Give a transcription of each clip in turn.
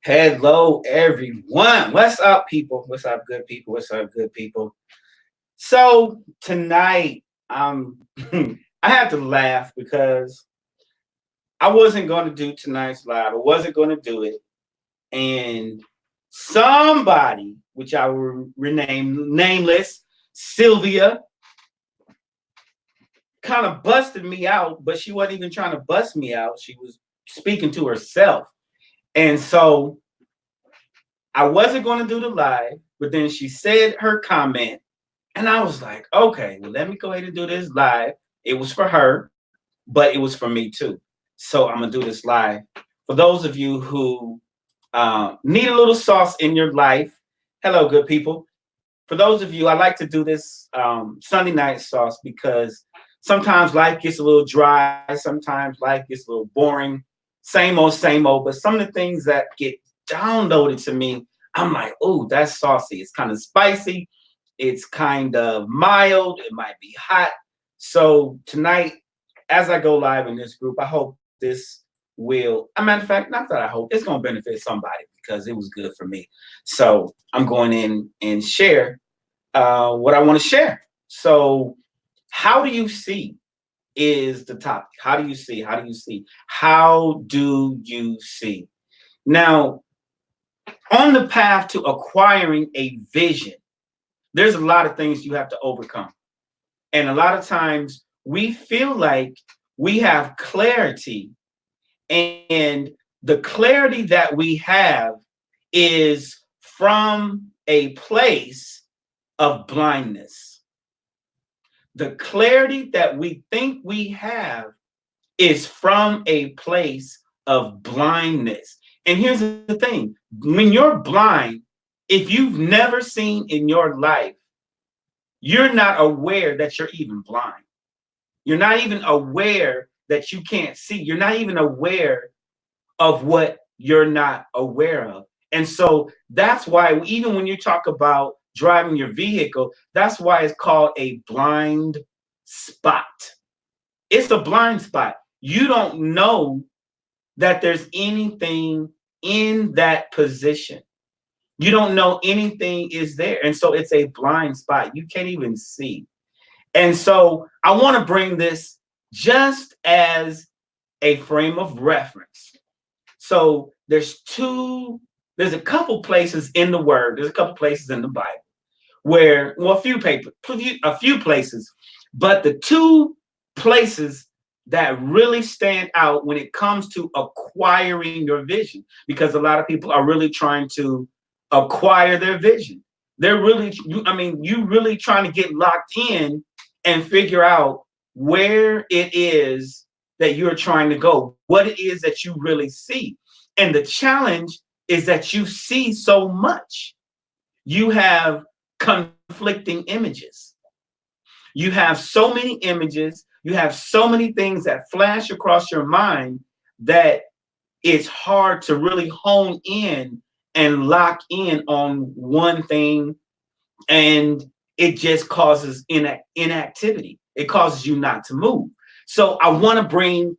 Hello, everyone. What's up, people? What's up, good people? What's up, good people? So tonight, I have to laugh because I wasn't going to do tonight's live. I wasn't going to do it, and somebody, which I will rename nameless, Sylvia, kind of busted me out. But she wasn't even trying to bust me out. She was speaking to herself, and so I wasn't going to do the live. But then she said her comment. And I was like, okay, well, let me go ahead and do this live. It was for her, but it was for me too. So I'm going to do this live. For those of you who need a little sauce in your life, hello, good people. For those of you, I like to do this Sunday night sauce because sometimes life gets a little dry. Sometimes life gets a little boring. Same old. But some of the things that get downloaded to me, I'm like, oh, that's saucy. It's kind of spicy. It's kind of mild. It might be hot. So tonight, as I go live in this group, I hope this will, a matter of fact, not that I hope, it's going to benefit somebody because it was good for me. So I'm going in and share what I want to share. So how do you see is the topic. How do you see? How do you see? How do you see? Now, on the path to acquiring a vision, there's a lot of things you have to overcome. And a lot of times we feel like we have clarity, and the clarity that we have is from a place of blindness. The clarity that we think we have is from a place of blindness. And here's the thing, when you're blind, if you've never seen in your life, you're not aware that you're even blind. You're not even aware that you can't see. You're not even aware of what you're not aware of. And so that's why, even when you talk about driving your vehicle, that's why it's called a blind spot. It's a blind spot. You don't know that there's anything in that position. You don't know anything is there. And so it's a blind spot. You can't even see. And so I want to bring this just as a frame of reference. So there's a couple places in the Word, there's a couple places in the Bible where, well, a few places, but the two places that really stand out when it comes to acquiring your vision, because a lot of people are really trying to acquire their vision. They're really, you really trying to get locked in and figure out where it is that you're trying to go, what it is that you really see. And the challenge is that you see so much. You have conflicting images. You have so many images. You have so many things that flash across your mind that it's hard to really hone in and lock in on one thing, and it just causes inactivity. It causes you not to move. So I want to bring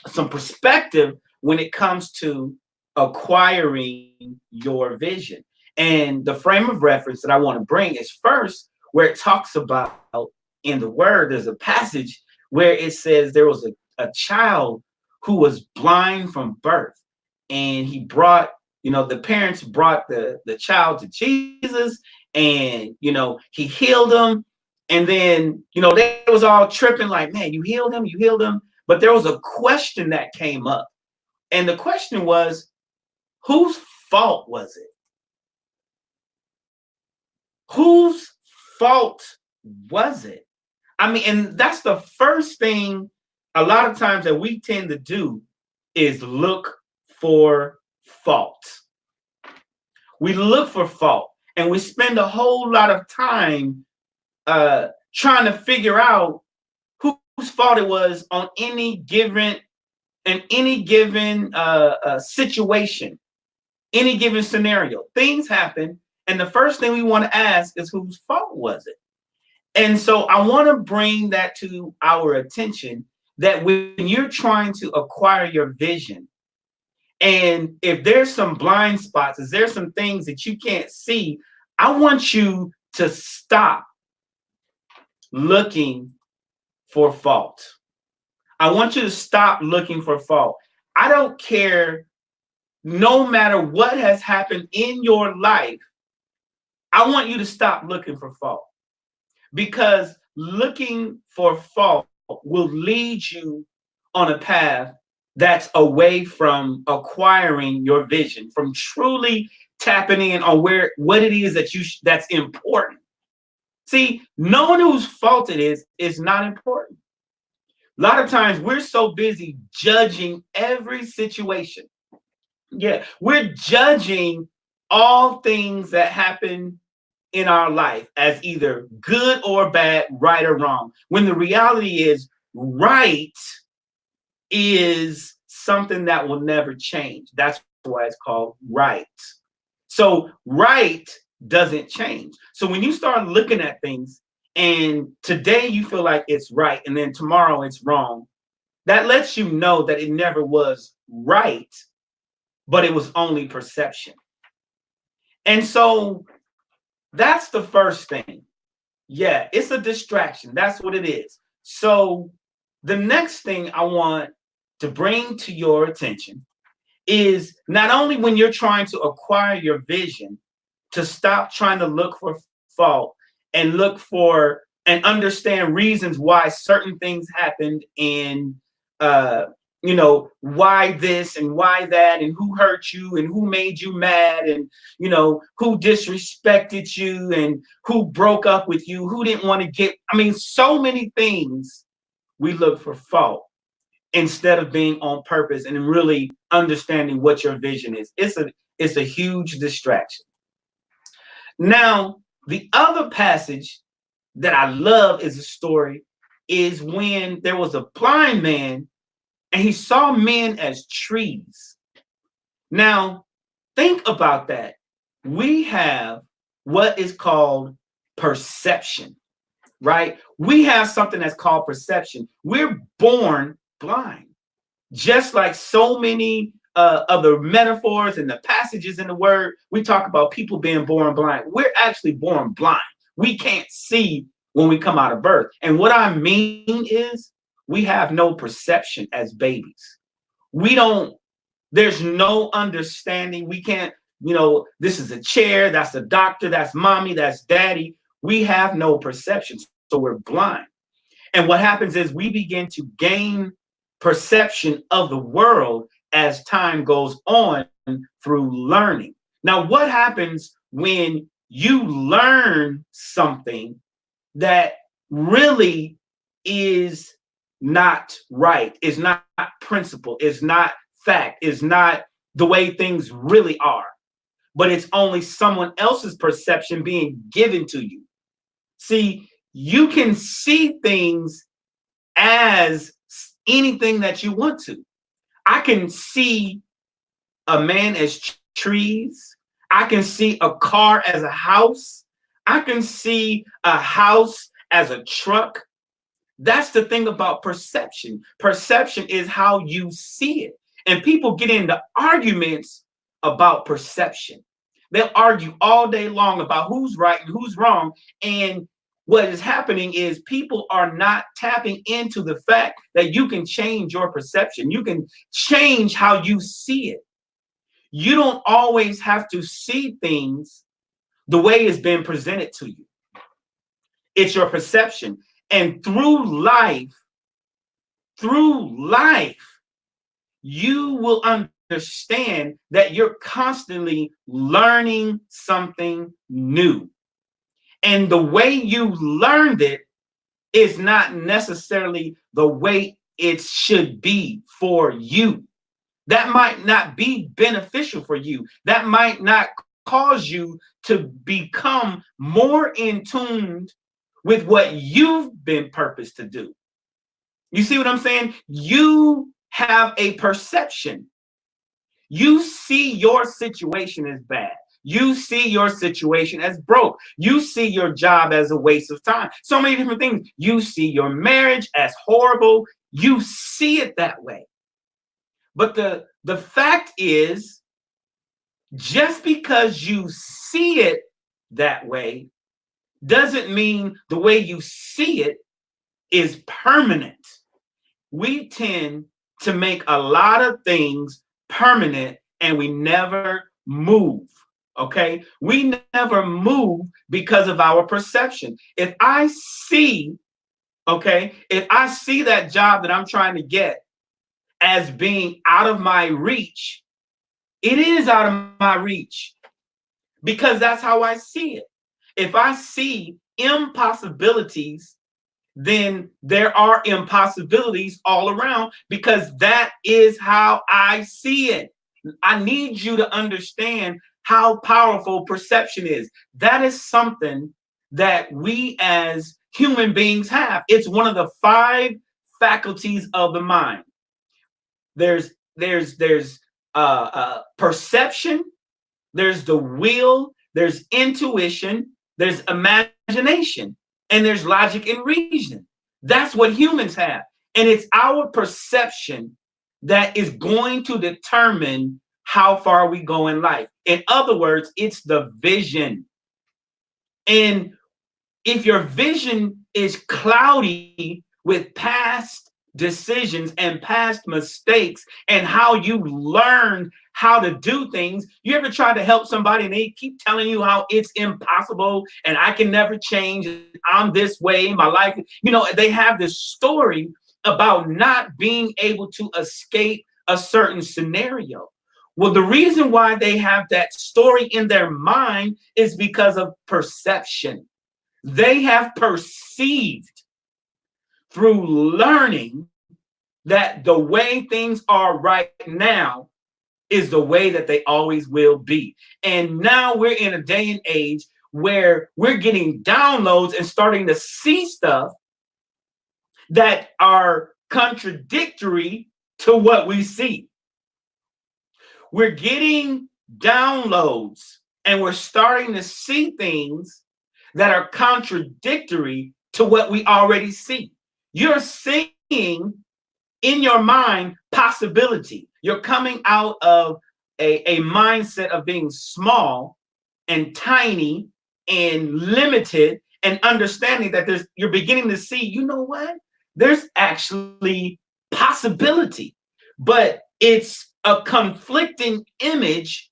some perspective when it comes to acquiring your vision. And the frame of reference that I want to bring is first where it talks about in the Word, there's a passage where it says there was a child who was blind from birth, and the parents brought the child to Jesus, and he healed him. And then they was all tripping like, man, you healed him. But there was a question that came up, and the question was, whose fault was it? Whose fault was it? And that's the first thing a lot of times that we tend to do is look for fault. We look for fault, and we spend a whole lot of time trying to figure out whose fault it was on any given situation, any given scenario. Things happen, and the first thing we want to ask is, whose fault was it? And so I want to bring that to our attention, that when you're trying to acquire your vision, And if there's some blind spots, if there's some things that you can't see, I want you to stop looking for fault. I want you to stop looking for fault. I don't care, no matter what has happened in your life, I want you to stop looking for fault, because looking for fault will lead you on a path that's away from acquiring your vision, from truly tapping in on what it is that that's important. See, knowing whose fault it is not important. A lot of times we're so busy judging every situation. Yeah, we're judging all things that happen in our life as either good or bad, right or wrong. When the reality is, right is something that will never change. That's why it's called right. So right doesn't change. So when you start looking at things and today you feel like it's right and then tomorrow it's wrong, that lets you know that it never was right, but it was only perception. And so that's the first thing. Yeah, it's a distraction. That's what it is. So the next thing I want to bring to your attention is not only when you're trying to acquire your vision, to stop trying to look for fault and look for and understand reasons why certain things happened, and why this and why that, and who hurt you and who made you mad, and who disrespected you and who broke up with you, who didn't want to get, I mean, so many things we look for fault instead of being on purpose and really understanding what your vision is. It's a huge distraction. Now, the other passage that I love is a story is when there was a blind man and he saw men as trees. Now, think about that. We have what is called perception, right? We have something that's called perception. We're born blind, just like so many other metaphors and the passages in the word. We talk about people being born blind. We're actually born blind. We can't see when we come out of birth. And what I mean is we have no perception as babies. There's no understanding. We can't, this is a chair, that's a doctor, that's mommy, that's daddy. We have no perception, so we're blind. And what happens is we begin to gain perception of the world as time goes on through learning. Now, what happens when you learn something that really is not right, is not principle, is not fact, is not the way things really are, but it's only someone else's perception being given to you? See, you can see things as anything that you want to. I can see a man as trees. I can see a car as a house. I can see a house as a truck. That's the thing about perception. Perception is how you see it. And people get into arguments about perception. They'll argue all day long about who's right and who's wrong. And what is happening is people are not tapping into the fact that you can change your perception. You can change how you see it. You don't always have to see things the way it's been presented to you. It's your perception. And through life, you will understand that you're constantly learning something new. And the way you learned it is not necessarily the way it should be for you. That might not be beneficial for you. That might not cause you to become more in tune with what you've been purposed to do. You see what I'm saying? You have a perception. You see your situation as bad. You see your situation as broke. You see your job as a waste of time. So many different things. You see your marriage as horrible. You see it that way. But the fact is, just because you see it that way doesn't mean the way you see it is permanent. We tend to make a lot of things permanent and we never move. Okay. We never move because of our perception. If I see, if I see that job that I'm trying to get as being out of my reach, it is out of my reach because that's how I see it. If I see impossibilities, then there are impossibilities all around because that is how I see it. I need you to understand how powerful perception is. That is something that we as human beings have. It's one of the 5 faculties of the mind. There's perception, there's the will, there's intuition, there's imagination, and there's logic and reason. That's what humans have. And it's our perception that is going to determine how far we go in life. In other words, it's the vision. And if your vision is cloudy with past decisions and past mistakes and how you learned how to do things, you ever try to help somebody and they keep telling you how it's impossible and I can never change, I'm this way, my life, they have this story about not being able to escape a certain scenario. Well, the reason why they have that story in their mind is because of perception. They have perceived through learning that the way things are right now is the way that they always will be. And now we're in a day and age where we're getting downloads and starting to see stuff that are contradictory to what we see. We're getting downloads and we're starting to see things that are contradictory to what we already see. You're seeing in your mind possibility. You're coming out of a mindset of being small and tiny and limited and understanding that you're beginning to see, you know what? There's actually possibility, but it's a conflicting image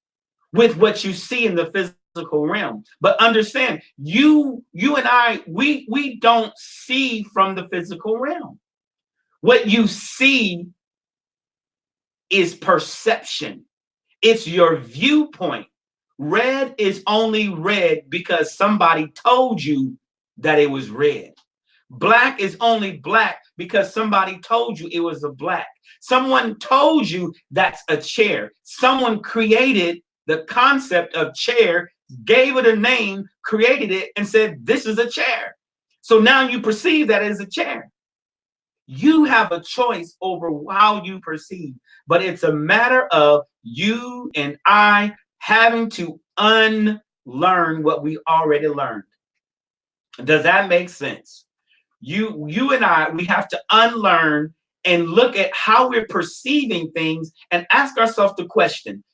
with what you see in the physical realm. But understand, you and I, we don't see from the physical realm. What you see is perception. It's your viewpoint. Red is only red because somebody told you that it was red. Black is only black because somebody told you it was a black. Someone told you that's a chair. Someone created the concept of chair, gave it a name, created it, and said, this is a chair. So now you perceive that as a chair. You have a choice over how you perceive, but it's a matter of you and I having to unlearn what we already learned. Does that make sense? You and I, we have to unlearn and look at how we're perceiving things and ask ourselves the question,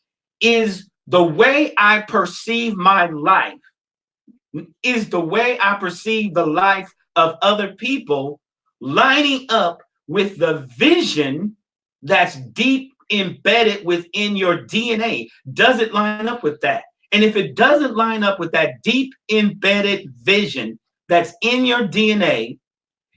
is the way I perceive my life, is the way I perceive the life of other people lining up with the vision that's deep embedded within your DNA? Does it line up with that? And if it doesn't line up with that deep embedded vision that's in your DNA,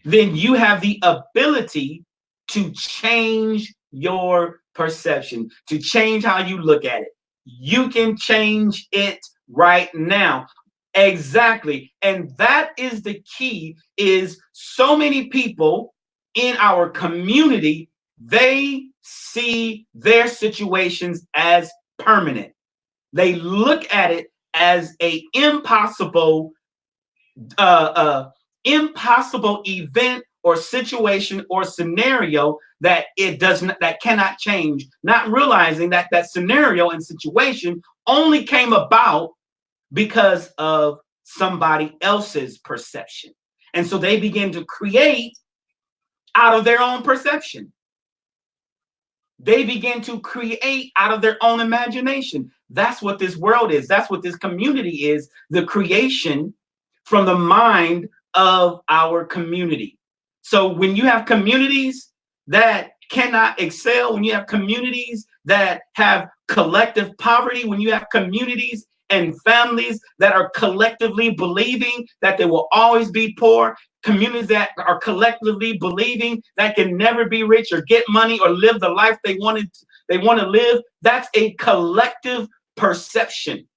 then you have the ability to change your perception, to change how you look at it. You can change it right now. Exactly. And that is the key, is so many people in our community, they see their situations as permanent. They look at it as a impossible event or situation or scenario that that cannot change, not realizing that that scenario and situation only came about because of somebody else's perception. And so they begin to create out of their own perception. They begin to create out of their own imagination. That's what this world is. That's what this community is, the creation from the mind of our community. So when you have communities that cannot excel, when you have communities that have collective poverty, when you have communities and families that are collectively believing that they will always be poor, communities that are collectively believing that can never be rich or get money or live the life they want to live, that's a collective perception.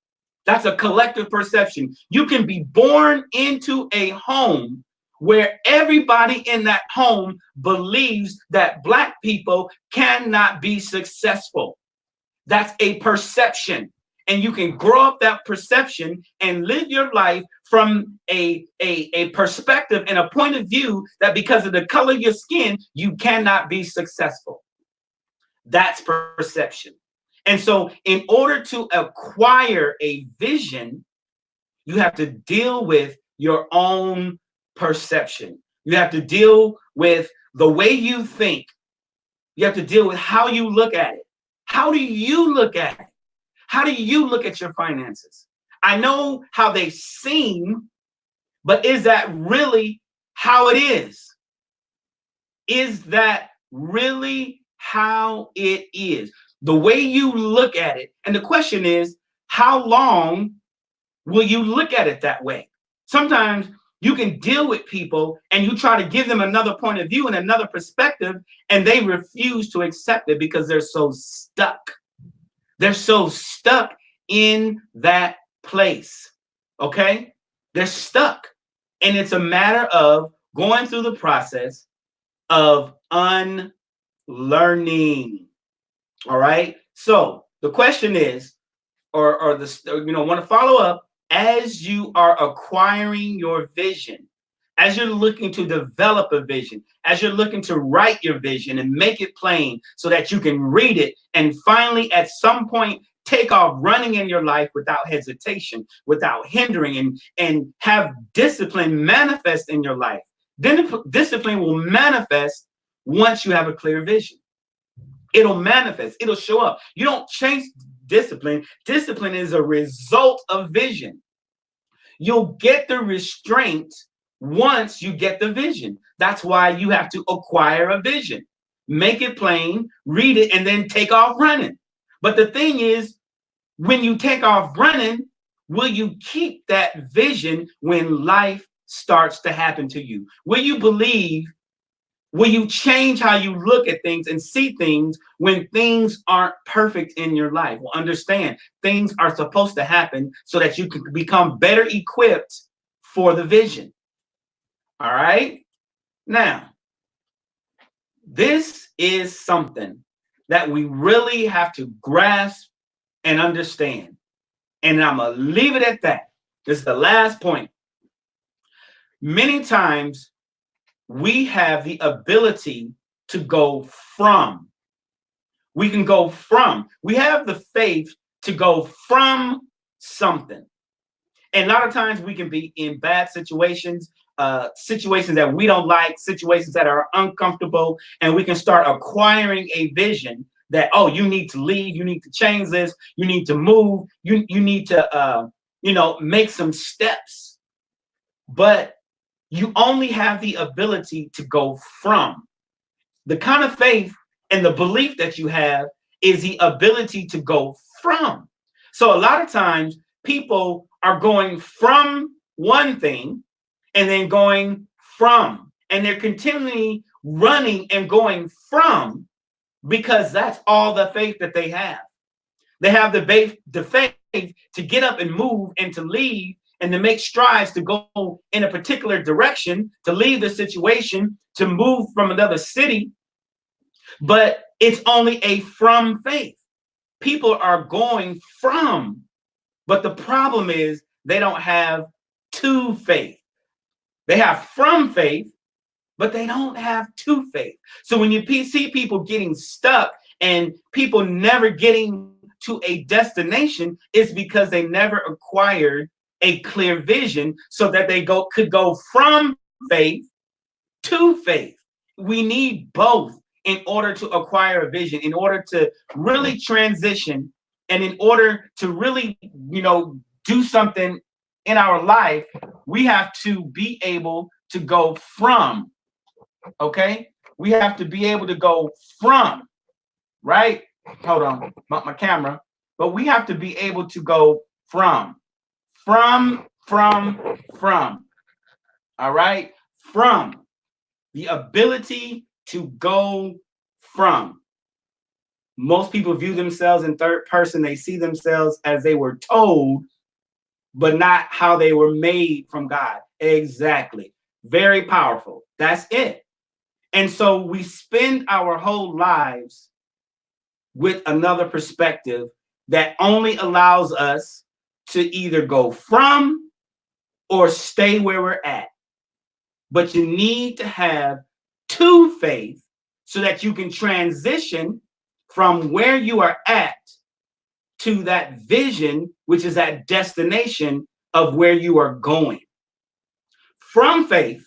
That's a collective perception. You can be born into a home where everybody in that home believes that Black people cannot be successful. That's a perception. And you can grow up that perception and live your life from a perspective and a point of view that because of the color of your skin, you cannot be successful. That's perception. And so in order to acquire a vision, you have to deal with your own perception. You have to deal with the way you think. You have to deal with how you look at it. How do you look at it? How do you look at your finances? I know how they seem, but is that really how it is? Is that really how it is? The way you look at it. And the question is, how long will you look at it that way? Sometimes you can deal with people and you try to give them another point of view and another perspective, and they refuse to accept it because they're so stuck. They're so stuck in that place. Okay? They're stuck. And it's a matter of going through the process of unlearning. All right. So the question is, want to follow up as you are acquiring your vision, as you're looking to develop a vision, as you're looking to write your vision and make it plain so that you can read it and finally at some point take off running in your life without hesitation, without hindering, and have discipline manifest in your life. Then discipline will manifest once you have a clear vision. It'll manifest. It'll show up. You don't change discipline. Discipline is a result of vision. You'll get the restraint once you get the vision. That's why you have to acquire a vision. Make it plain, read it, and then take off running. But the thing is, when you take off running, will you keep that vision when life starts to happen to you? Will you believe? Will you change how you look at things and see things when things aren't perfect in your life? Well, understand, things are supposed to happen so that you can become better equipped for the vision. All right? Now, this is something that we really have to grasp and understand. And I'm going to leave it at that. This is the last point. Many times, we have the ability to go from. We can go from. We have the faith to go from something. And a lot of times we can be in bad situations, situations that we don't like, situations that are uncomfortable, and we can start acquiring a vision that, oh, you need to leave, you need to change this, you need to move, you need to, make some steps. But you only have the ability to go from. The kind of faith and the belief that you have is the ability to go from. So a lot of times people are going from one thing and then going from, and they're continually running and going from because that's all the faith that they have. They have the faith to get up and move and to leave and to make strides to go in a particular direction, to leave the situation, to move from another city. But it's only a from faith. People are going from, but the problem is they don't have to faith. They have from faith, but they don't have to faith. So when you see people getting stuck and people never getting to a destination, it's because they never acquired a clear vision so that they could go from faith to faith. We need both in order to acquire a vision, in order to really transition, and in order to really, do something in our life, we have to be able to go from, okay? We have to be able to go from, right? Hold on, my camera. But we have to be able to go from. All right? From. The ability to go from. Most people view themselves in third person. They see themselves as they were told, but not how they were made from God. Exactly. Very powerful. That's it. And so we spend our whole lives with another perspective that only allows us to either go from or stay where we're at. But you need to have to faith so that you can transition from where you are at to that vision, which is that destination of where you are going. From faith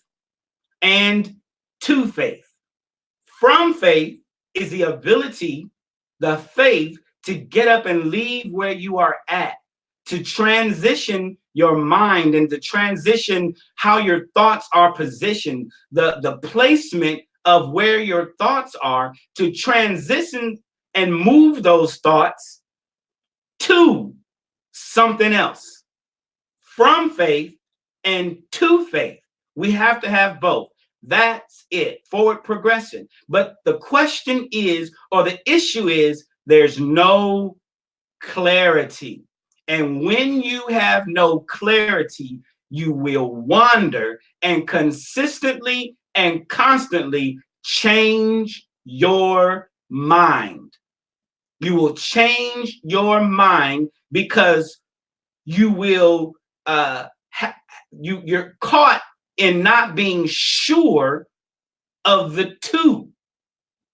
and to faith. From faith is the ability, the faith to get up and leave where you are at, to transition your mind and to transition how your thoughts are positioned, the placement of where your thoughts are, to transition and move those thoughts to something else. From faith and to faith. We have to have both. That's it. Forward progression. But the question is, or the issue is, there's no clarity. And when you have no clarity, you will wander and consistently and constantly change your mind. You will change your mind because you will you're caught in not being sure of the two.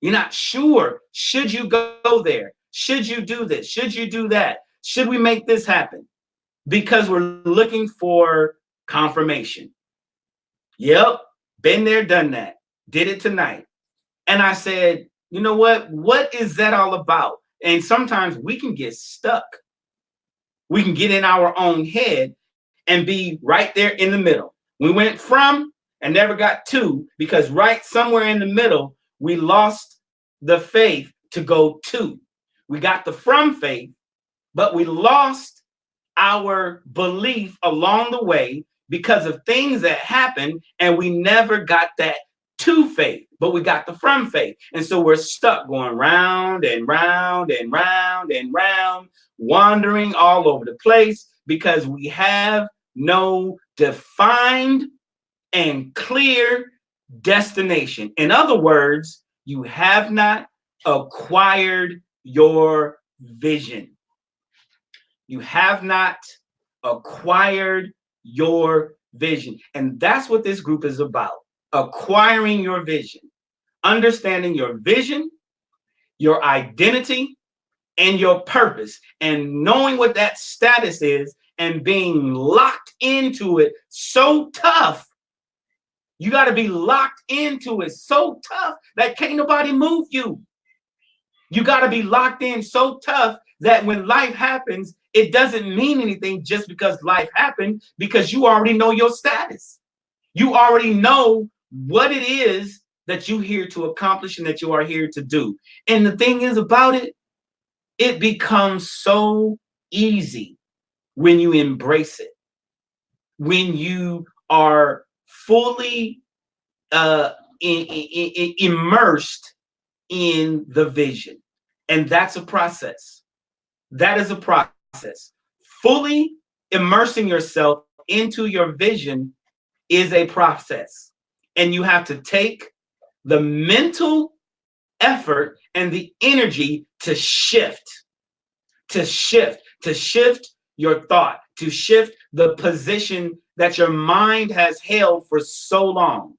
You're not sure. Should you go there? Should you do this? Should you do that? Should we make this happen? Because we're looking for confirmation. Yep, been there, done that. Did it tonight. And I said, you know what? What is that all about? And sometimes we can get stuck. We can get in our own head and be right there in the middle. We went from and never got to, because right somewhere in the middle, we lost the faith to go to. We got the from faith, but we lost our belief along the way because of things that happened, and we never got that to faith, but we got the from faith. And so we're stuck going round and round and round and round, wandering all over the place because we have no defined and clear destination. In other words, you have not acquired your vision. You have not acquired your vision. And that's what this group is about. Acquiring your vision, understanding your vision, your identity, and your purpose, and knowing what that status is and being locked into it so tough. You got to be locked into it so tough that can't nobody move you. You got to be locked in so tough that when life happens, it doesn't mean anything just because life happened, because you already know your status. You already know what it is that you're here to accomplish and that you are here to do. And the thing is about it, it becomes so easy when you embrace it, when you are fully immersed in the vision. And that's a process. That is a process. Fully immersing yourself into your vision is a process. And you have to take the mental effort and the energy to shift your thought, to shift the position that your mind has held for so long.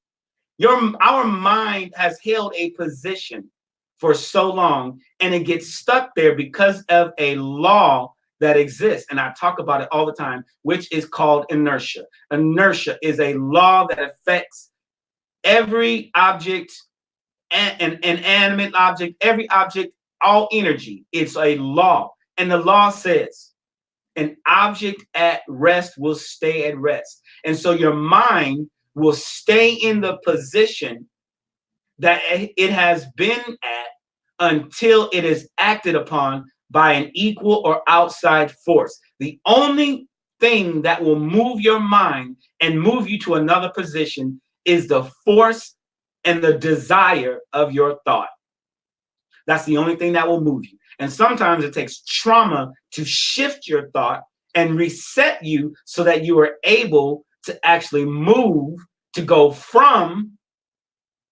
Our mind has held a position for so long, and it gets stuck there because of a law that exists. And I talk about it all the time, which is called inertia. Inertia is a law that affects every object an inanimate object, every object, all energy. It's a law. And the law says an object at rest will stay at rest. And so your mind will stay in the position that it has been at until it is acted upon by an equal or outside force. The only thing that will move your mind and move you to another position is the force and the desire of your thought. That's the only thing that will move you. And sometimes it takes trauma to shift your thought and reset you so that you are able to actually move, to go from,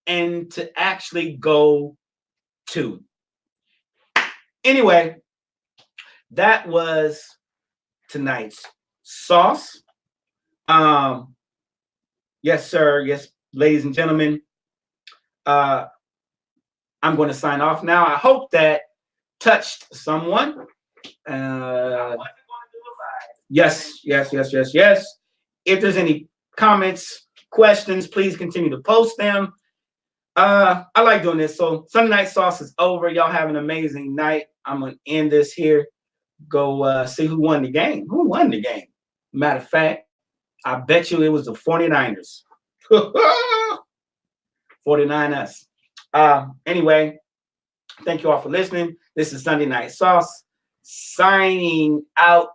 and to actually go to. Anyway, that was tonight's sauce. Yes, sir. Yes, ladies and gentlemen. I'm going to sign off now. I hope that touched someone. Yes. If there's any comments, questions, please continue to post them. I like doing this. So Sunday Night Sauce is over. Y'all have an amazing night. I'm going to end this here. Go see who won the game. Who won the game? Matter of fact, I bet you it was the 49ers. 49ers. Anyway, thank you all for listening. This is Sunday Night Sauce signing out.